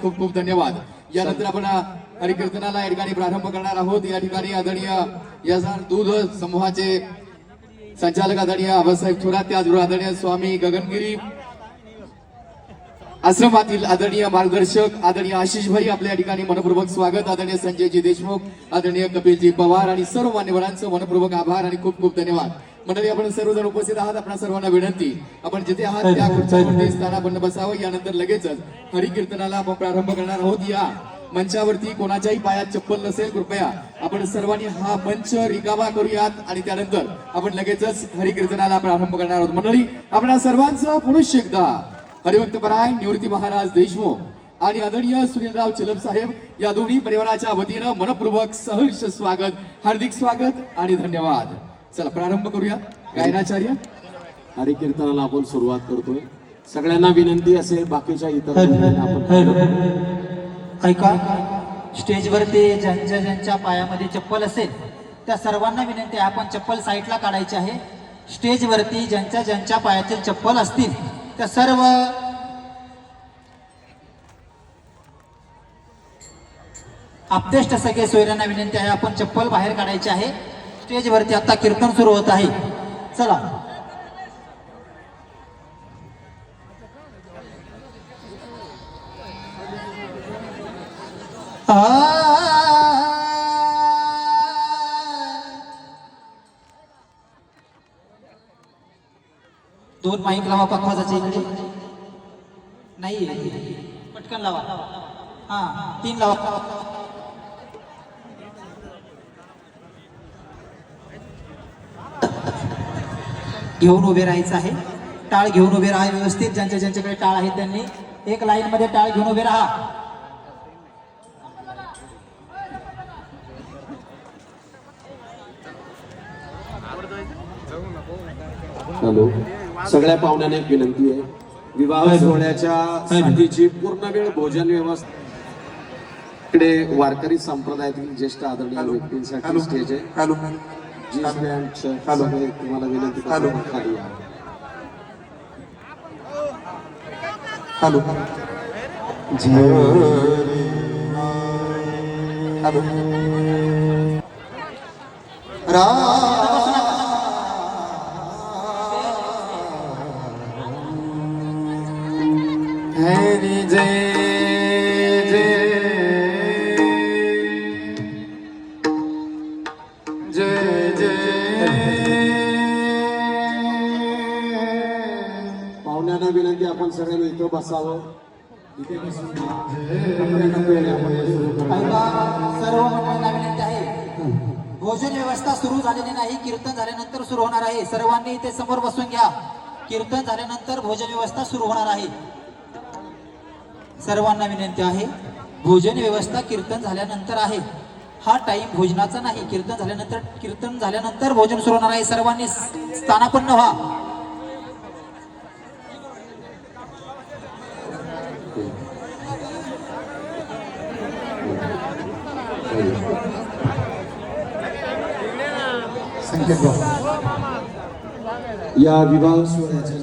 खूप खूप धन्यवाद। यानंतर आपण हरिकीर्तनाला या ठिकाणी प्रारंभ करणार आहोत। या ठिकाणी आदरणीय यजमान दूध समूहाचे संचालक आदरणीय आबासाहेब थोरात, त्याचबरोबर आदरणीय स्वामी गगनगिरी आश्रमातील आदरणीय मार्गदर्शक आदरणीय आशिष भाई आपल्या या ठिकाणी मनपूर्वक स्वागत। आदरणीय संजयजी देशमुख, आदरणीय कपिलजी पवार आणि सर्व मान्यवरांचं मनपूर्वक आभार आणि खूप खूप धन्यवाद। मंडळी, आपण सर्वजण उपस्थित आहात, आपणा सर्वांना विनंती, आपण जिथे आहात त्या खुर्चीवरती स्थानापन्न बसावं। यानंतर लगेचच हरिकीर्तनाला आपण प्रारंभ करणार आहोत। या मंचावरती कोणाच्याही पायात चप्पल नसेल, कृपया आपण सर्वांनी हा मंच रिकामा करूयात आणि त्यानंतर आपण लगेचच हरिकीर्तनाला प्रारंभ करणार आहोत। मंडळी, आपणा सर्वांचं पुनश्च एकदा हरिभक्तपरायण निवृत्ती महाराज देशमुख आणि आदरणीय सुनीलराव चलप साहेब या दोन्ही परिवाराच्या वतीनं मनपूर्वक सहर्ष स्वागत, हार्दिक स्वागत आणि धन्यवाद। चला प्रारंभ करूया। गायनाचार्य हरिकीर्तनाला आपण सुरुवात करतोय। सगळ्यांना विनंती असेल, बाकीच्या इतर ऐका, स्टेजवरती ज्यांच्या पायामध्ये चप्पल असेल त्या सर्वांना विनंती आहे, आपण चप्पल साईडला काढायची आहे। स्टेजवरती ज्यांच्या पायातील चप्पल असतील त्या सर्व आपतेष्ट सगळे सोयऱ्यांना विनंती आहे, आपण चप्पल बाहेर काढायची आहे। स्टेजवरती आता कीर्तन सुरू होत आहे। चला दोन माईक लावा पखवाजाच्या इकडे, नाही पटकन लावा, हा 3 लावा। घेऊन उभे राहायचं आहे, टाळ घेऊन उभे राहा व्यवस्थित। ज्यांच्याकडे टाळ आहे त्यांनी एक लाईन मध्ये टाळ घेऊन उभे राहा। हॅलो, सगळ्या पाहुण्यांना एक विनंती आहे, विवाह सोहळ्याच्या साठीची पूर्ण वेळ भोजन व्यवस्था इकडे वारकरी संप्रदायातील ज्येष्ठ आदरणीय व्यक्तींसाठी स्टेज आहे। तुम्हाला विनंती खाली या। हॅलो हरी जय जय जय पाहुण्यांना विनंती, आपण सगळ्यांनी इथं बसावं। इथे बसून सर्व मंडळींना विनंती आहे, भोजन व्यवस्था सुरू झालेली नाही, कीर्तन झाल्यानंतर सुरू होणार आहे। सर्वांनी इथे समोर बसून घ्या, कीर्तन झाल्यानंतर भोजन व्यवस्था सुरू होणार आहे। सर्वांना विनंती आहे, भोजन व्यवस्था कीर्तन झाल्यानंतर आहे, हा टाइम भोजनाचा नाही। कीर्तन झाल्यानंतर भोजन सुरू होणार आहे। सर्वांनी स्थानापन्न व्हा। या विवाह सोहळ्याच्या